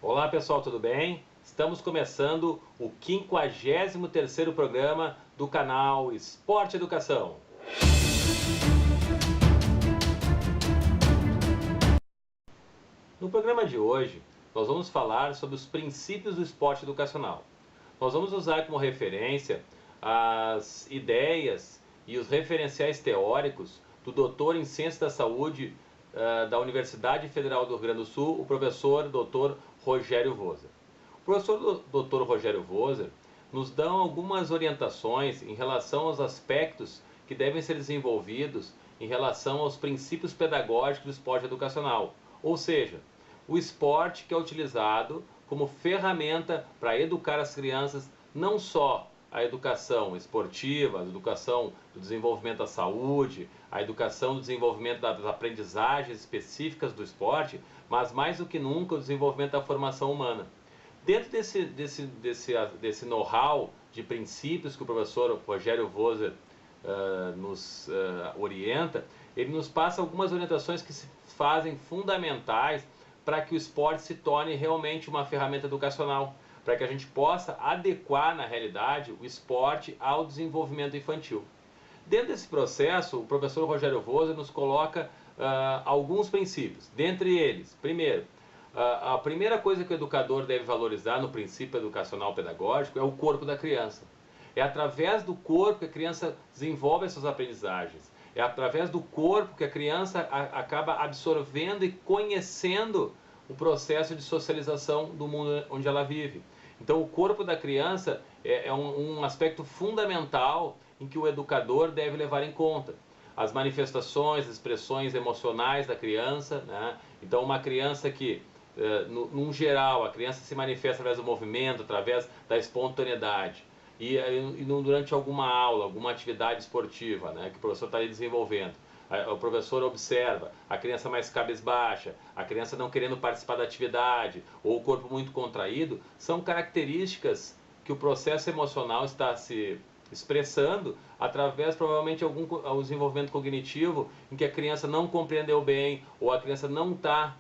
Olá pessoal, tudo bem? Estamos começando o 53º programa do canal Esporte Educação. No programa de hoje, nós vamos falar sobre os princípios do esporte educacional. Nós vamos usar como referência as ideias e os referenciais teóricos do doutor em Ciências da Saúde da Universidade Federal do Rio Grande do Sul, o professor Dr. Rogério Voser. O professor Dr. Rogério Voser nos dá algumas orientações em relação aos aspectos que devem ser desenvolvidos em relação aos princípios pedagógicos do esporte educacional, ou seja, o esporte que é utilizado como ferramenta para educar as crianças, não só a educação esportiva, a educação do desenvolvimento da saúde, a educação do desenvolvimento das aprendizagens específicas do esporte, mas mais do que nunca o desenvolvimento da formação humana. Dentro desse know-how de princípios que o professor Rogério Voser nos orienta, ele nos passa algumas orientações que se fazem fundamentais para que o esporte se torne realmente uma ferramenta educacional, para que a gente possa adequar, na realidade, o esporte ao desenvolvimento infantil. Dentro desse processo, o professor Rogério Voser nos coloca alguns princípios. Dentre eles, primeiro, a primeira coisa que o educador deve valorizar no princípio educacional pedagógico é o corpo da criança. É através do corpo que a criança desenvolve as suas aprendizagens. É através do corpo que a criança acaba absorvendo e conhecendo o processo de socialização do mundo onde ela vive. Então, o corpo da criança é um aspecto fundamental em que o educador deve levar em conta. As manifestações, as expressões emocionais da criança, né? Então, uma criança que, num geral, a criança se manifesta através do movimento, através da espontaneidade. E durante alguma aula, alguma atividade esportiva, né, que o professor está ali desenvolvendo, o professor observa a criança mais cabisbaixa, a criança não querendo participar da atividade, ou o corpo muito contraído, são características que o processo emocional está se expressando através, provavelmente, algum desenvolvimento cognitivo em que a criança não compreendeu bem, ou a criança não está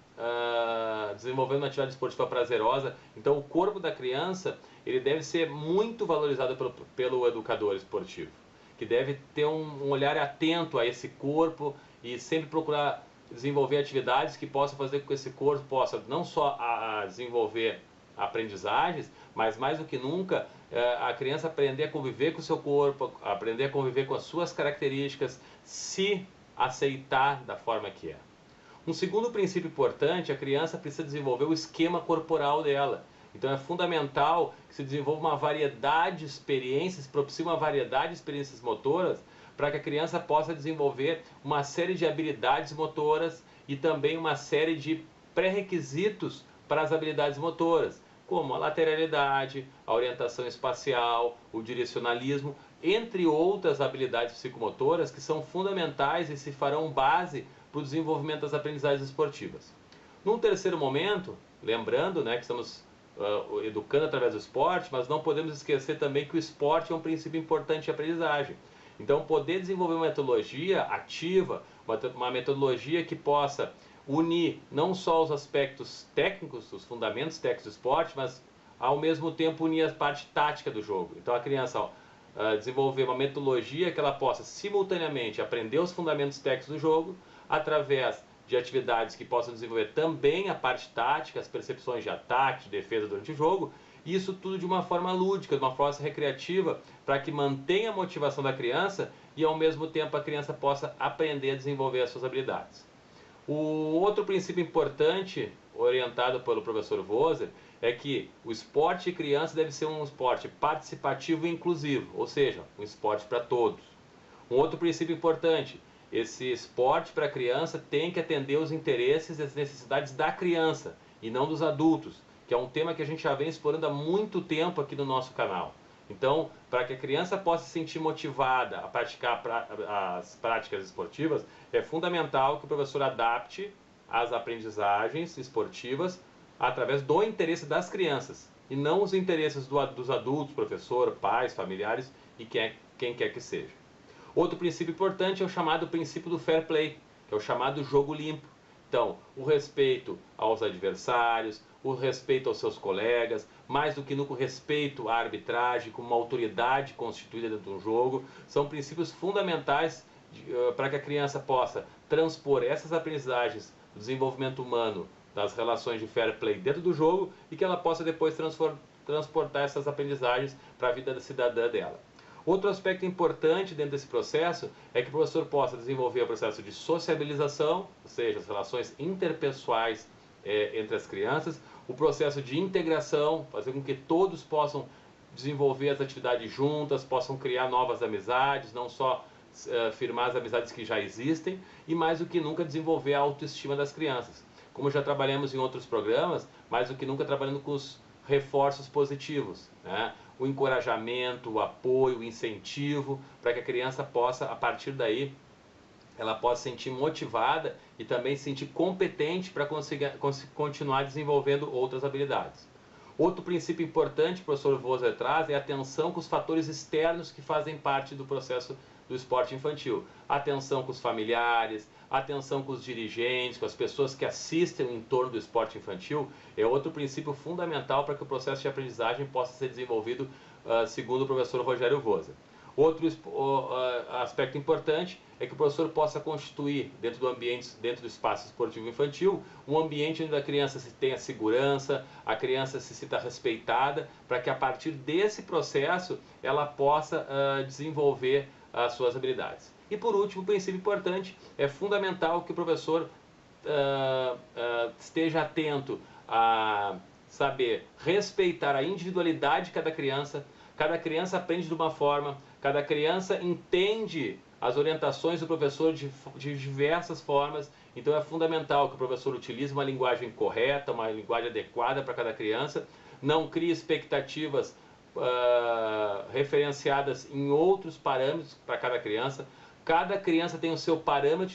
desenvolvendo uma atividade esportiva prazerosa. Então, o corpo da criança ele deve ser muito valorizado pelo educador esportivo, que deve ter um olhar atento a esse corpo e sempre procurar desenvolver atividades que possam fazer com que esse corpo possa não só desenvolver aprendizagens, mas mais do que nunca a criança aprender a conviver com o seu corpo, aprender a conviver com as suas características, se aceitar da forma que é. Um segundo princípio importante, a criança precisa desenvolver o esquema corporal dela. Então é fundamental que se desenvolva uma variedade de experiências, propicie uma variedade de experiências motoras, para que a criança possa desenvolver uma série de habilidades motoras e também uma série de pré-requisitos para as habilidades motoras, como a lateralidade, a orientação espacial, o direcionalismo, entre outras habilidades psicomotoras que são fundamentais e se farão base para o desenvolvimento das aprendizagens esportivas. Num terceiro momento, lembrando, né, que estamos educando através do esporte, mas não podemos esquecer também que o esporte é um princípio importante de aprendizagem. Então, poder desenvolver uma metodologia ativa, uma metodologia que possa unir não só os aspectos técnicos, os fundamentos técnicos do esporte, mas ao mesmo tempo unir a parte tática do jogo. Então, a criança desenvolver uma metodologia que ela possa simultaneamente aprender os fundamentos técnicos do jogo através de atividades que possam desenvolver também a parte tática, as percepções de ataque, de defesa durante o jogo, e isso tudo de uma forma lúdica, de uma forma recreativa, para que mantenha a motivação da criança e ao mesmo tempo a criança possa aprender a desenvolver as suas habilidades. O outro princípio importante, orientado pelo professor Voser, é que o esporte de criança deve ser um esporte participativo e inclusivo, ou seja, um esporte para todos. Um outro princípio importante, esse esporte para a criança tem que atender os interesses e as necessidades da criança e não dos adultos, que é um tema que a gente já vem explorando há muito tempo aqui no nosso canal. Então, para que a criança possa se sentir motivada a praticar as práticas esportivas, é fundamental que o professor adapte as aprendizagens esportivas através do interesse das crianças e não os interesses dos adultos, professor, pais, familiares e quem quer que seja. Outro princípio importante é o chamado princípio do fair play, que é o chamado jogo limpo, Então, o respeito aos adversários, o respeito aos seus colegas, mais do que nunca o respeito à arbitragem como uma autoridade constituída dentro do jogo, são princípios fundamentais para que a criança possa transpor essas aprendizagens do desenvolvimento humano, das relações de fair play dentro do jogo e que ela possa depois transportar essas aprendizagens para a vida cidadã dela. Outro aspecto importante dentro desse processo é que o professor possa desenvolver o processo de sociabilização, ou seja, as relações interpessoais entre as crianças, o processo de integração, fazer com que todos possam desenvolver as atividades juntas, possam criar novas amizades, não só firmar as amizades que já existem, e mais do que nunca desenvolver a autoestima das crianças. Como já trabalhamos em outros programas, mais do que nunca trabalhando com os reforços positivos, né? O encorajamento, o apoio, o incentivo, para que a criança possa, a partir daí, ela possa se sentir motivada e também se sentir competente para continuar desenvolvendo outras habilidades. Outro princípio importante que o professor Voser traz é a atenção com os fatores externos que fazem parte do processo do esporte infantil. Atenção com os familiares, atenção com os dirigentes, com as pessoas que assistem o entorno do esporte infantil, é outro princípio fundamental para que o processo de aprendizagem possa ser desenvolvido segundo o professor Rogério Voser. Outro aspecto importante é que o professor possa constituir dentro do espaço esportivo infantil, um ambiente onde a criança se tenha segurança, a criança se sinta respeitada, para que a partir desse processo ela possa desenvolver as suas habilidades. E por último, um princípio importante, é fundamental que o professor esteja atento a saber respeitar a individualidade de cada criança aprende de uma forma, cada criança entende as orientações do professor de diversas formas, então é fundamental que o professor utilize uma linguagem correta, uma linguagem adequada para cada criança, não crie expectativas referenciadas em outros parâmetros para cada criança tem o seu parâmetro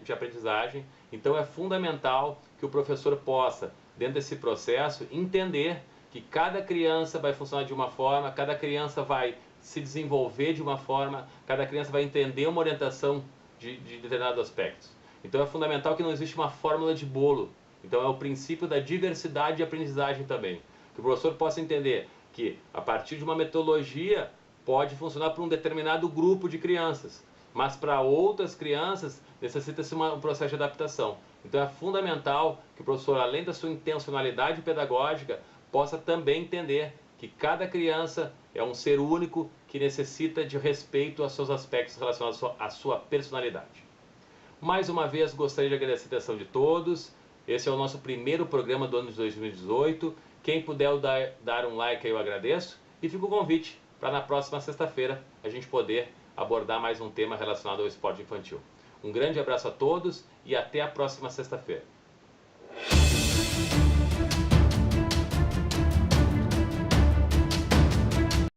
de aprendizagem, então é fundamental que o professor possa, dentro desse processo, entender que cada criança vai funcionar de uma forma, cada criança vai se desenvolver de uma forma, cada criança vai entender uma orientação de determinados aspectos. Então é fundamental que não existe uma fórmula de bolo. Então é o princípio da diversidade de aprendizagem também. Que o professor possa entender que a partir de uma metodologia pode funcionar para um determinado grupo de crianças, mas para outras crianças necessita-se um processo de adaptação. Então é fundamental que o professor, além da sua intencionalidade pedagógica, possa também entender que cada criança é um ser único que necessita de respeito aos seus aspectos relacionados à sua personalidade. Mais uma vez, gostaria de agradecer a atenção de todos. Esse é o nosso primeiro programa do ano de 2018. Quem puder dar um like aí eu agradeço. E fica o convite para na próxima sexta-feira a gente poder abordar mais um tema relacionado ao esporte infantil. Um grande abraço a todos e até a próxima sexta-feira.